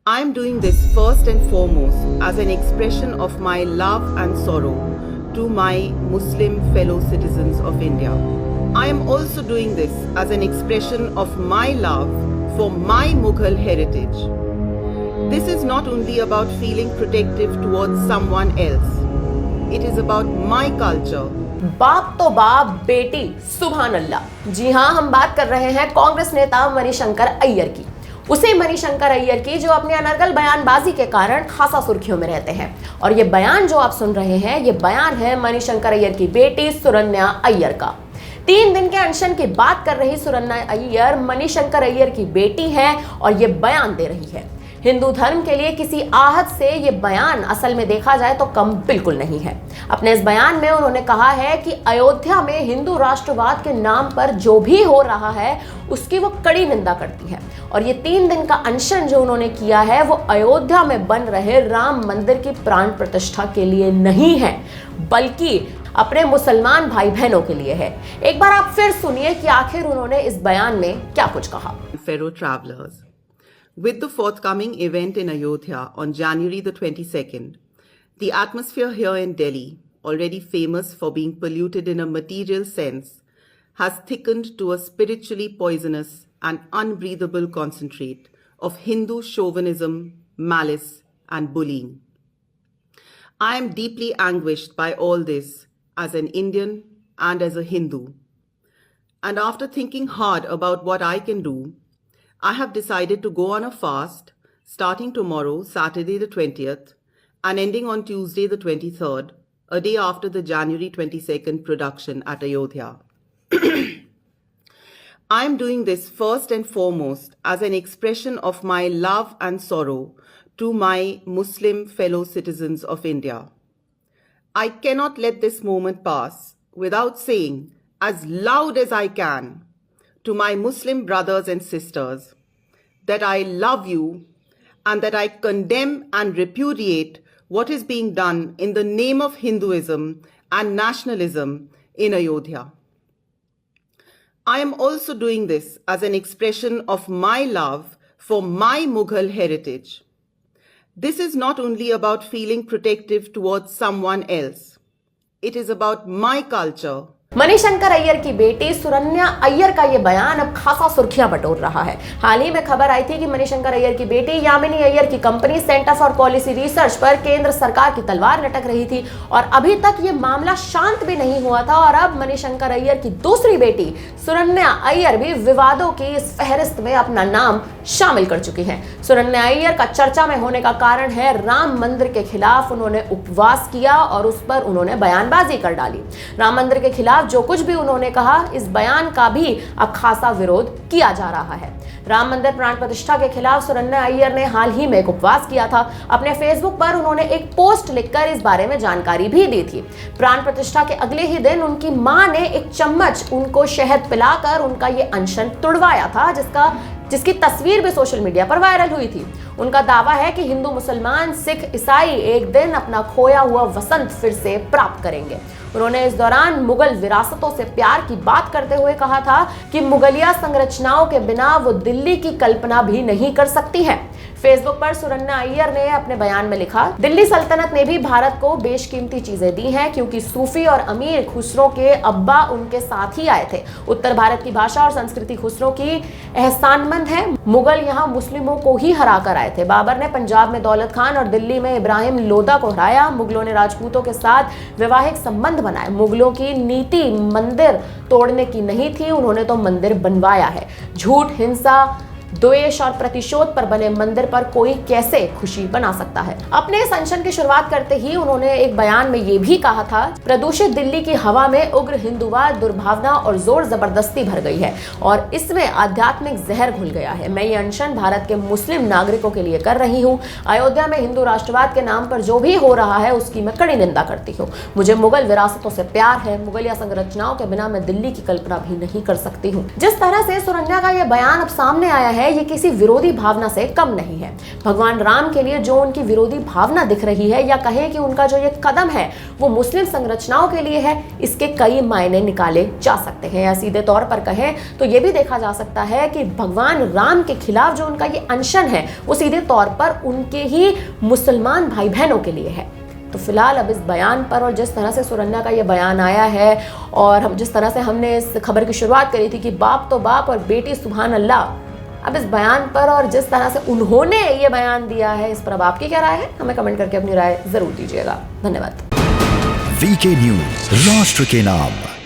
I am doing this first and foremost as an expression of my love and sorrow to my Muslim fellow citizens of India. I am also doing this as an expression of my love for my Mughal heritage. This is not only about feeling protective towards someone else. It is about my culture. बाप तो बाप, बेटी सुभान अल्लाह। जी हाँ, हम बात कर रहे हैं कांग्रेस नेता मणिशंकर अय्यर की। उसी मणिशंकर अय्यर की जो अपने अनर्गल बयानबाजी के कारण खासा सुर्खियों में रहते हैं। और ये बयान जो आप सुन रहे हैं, ये बयान है मणिशंकर अय्यर की बेटी सुरन्या अय्यर का। 3 दिन के अनशन की बात कर रही सुरन्या अय्यर मणिशंकर अय्यर की बेटी है और ये बयान दे रही है। हिंदू धर्म के लिए किसी आहत से ये बयान असल में देखा जाए तो कम बिल्कुल नहीं है। अपने इस बयान में उन्होंने कहा है कि अयोध्या में हिंदू राष्ट्रवाद के नाम पर जो भी हो रहा है उसकी वो कड़ी निंदा करती है। और ये 3 दिन का अनशन जो उन्होंने किया है वो अयोध्या में बन रहे राम मंदिर की प्राण प्रतिष्ठा के लिए नहीं है, बल्कि अपने मुसलमान भाई बहनों के लिए है। एक बार आप फिर सुनिए कि आखिर उन्होंने इस बयान में क्या कुछ कहा। Fellow travelers, with the forthcoming event in Ayodhya on January the 22nd, the atmosphere here in Delhi, already famous for being polluted in a material sense, has thickened to a spiritually poisonous and unbreathable concentrate of Hindu chauvinism, malice, and bullying. I am deeply anguished by all this as an Indian and as a Hindu. And after thinking hard about what I can do, I have decided to go on a fast starting tomorrow, Saturday the 20th, and ending on Tuesday the 23rd, a day after the January 22nd production at Ayodhya. I am doing this first and foremost as an expression of my love and sorrow to my Muslim fellow citizens of India. I cannot let this moment pass without saying as loud as I can to my Muslim brothers and sisters that I love you and that I condemn and repudiate what is being done in the name of Hinduism and nationalism in Ayodhya. I am also doing this as an expression of my love for my Mughal heritage. This is not only about feeling protective towards someone else. It is about my culture. Manishankar Iyer की बेटी सुरन्या अय्यर का ये बयान अब खासा सुर्खियां बटोर रहा है। हाल ही में खबर आई थी कि मणिशंकर अय्यर की बेटी यामिनी अय्यर की company centre for policy research पर केंद्र सरकार की तलवार लटक रही थी और अभी तक ये मामला शांत भी नहीं हुआ था। और अब मणिशंकर अय्यर की दूसरी बेटी सुरन्या अय्यर भी विवादों की इस फहरिस्त में अपना नाम शामिल कर चुकी है। सुरन्या अय्यर का चर्चा में होने का कारण है राम मंदिर के खिलाफ उन्होंने उपवास किया और उस पर उन्होंने बयानबाजी कर डाली। राम मंदिर के खिलाफ जो कुछ भी उन्होंने कहा, इस बयान का भी अब खासा विरोध किया जा रहा है। राम मंदिर प्राण प्रतिष्ठा के खिलाफ सुरन्या अय्यर ने हाल ही में एक उपवास किया था। अपने फेसबुक पर उन्होंने एक पोस्ट लिखकर इस बारे में जानकारी भी दी थी। प्राण प्रतिष्ठा के अगले ही दिन उनकी मां ने एक चम्मच उनको शहद पिलाकर उनका ये अनशन तुड़वाया था, जिसकी तस्वीर भी सोशल मीडिया पर वायरल हुई थी। उनका दावा है कि हिंदू, मुसलमान, सिख, ईसाई एक दिन अपना खोया हुआ वसंत फिर से प्राप्त करेंगे। उन्होंने इस दौरान मुगल विरासतों से प्यार की बात करते हुए कहा था कि मुगलिया संरचनाओं के बिना वो दिल्ली की कल्पना भी नहीं कर सकती है। फेसबुक पर सुरन्या अय्यर ने अपने बयान में लिखा, दिल्ली सल्तनत ने भी भारत को बेशकीमती चीजें दी हैं क्योंकि सूफी और अमीर खुसरो के अब्बा उनके साथ ही आए थे। उत्तर भारत की भाषा और संस्कृति खुसरो की एहसानमंद है। मुगल यहाँ मुस्लिमों को ही हरा कर आए थे। बाबर ने पंजाब में दौलत खान और दिल्ली में इब्राहिम लोदा को हराया। मुगलों ने राजपूतों के साथ वैवाहिक संबंध बनाए। मुगलों की नीति मंदिर तोड़ने की नहीं थी, उन्होंने तो मंदिर बनवाया है। झूठ, हिंसा, द्वेष और प्रतिशोध पर बने मंदिर पर कोई कैसे खुशी बना सकता है। अपने इस अनशन की शुरुआत करते ही उन्होंने एक बयान में ये भी कहा था, प्रदूषित दिल्ली की हवा में उग्र हिंदुवाद, दुर्भावना और जोर जबरदस्ती भर गई है और इसमें आध्यात्मिक जहर घुल गया है। मैं ये अनशन भारत के मुस्लिम नागरिकों के लिए कर रही हूँ। अयोध्या में हिंदू राष्ट्रवाद के नाम पर जो भी हो रहा है उसकी मैं कड़ी निंदा करती हूँ। मुझे मुगल विरासतों से प्यार है। मुगलिया संरचनाओं के बिना मैं दिल्ली की कल्पना भी नहीं कर सकती हूँ। जिस तरह से सुरन्या का यह बयान अब सामने आया है, है ये किसी विरोधी भावना से कम नहीं है। भगवान राम के लिए जो उनकी विरोधी भावना दिख रही है, या कहें कि उनका जो ये कदम है वो मुस्लिम संरचनाओं के लिए है, इसके कई मायने निकाले जा सकते हैं। या सीधे तौर पर कहें तो ये भी देखा जा सकता है कि भगवान राम के खिलाफ जो उनका ये अनशन है वो सीधे तौर पर उनके ही मुसलमान भाई बहनों के लिए है। तो फिलहाल अब इस बयान पर, और जिस तरह से सुरन्या का ये बयान आया है, और हम जिस तरह से हमने इस खबर की शुरुआत करी थी कि बाप तो बाप और बेटी सुभान अल्लाह, अब इस बयान पर और जिस तरह से उन्होंने ये बयान दिया है, इस पर अब आपकी क्या राय है? हमें कमेंट करके अपनी राय जरूर दीजिएगा। धन्यवाद। वीके न्यूज, राष्ट्र के नाम।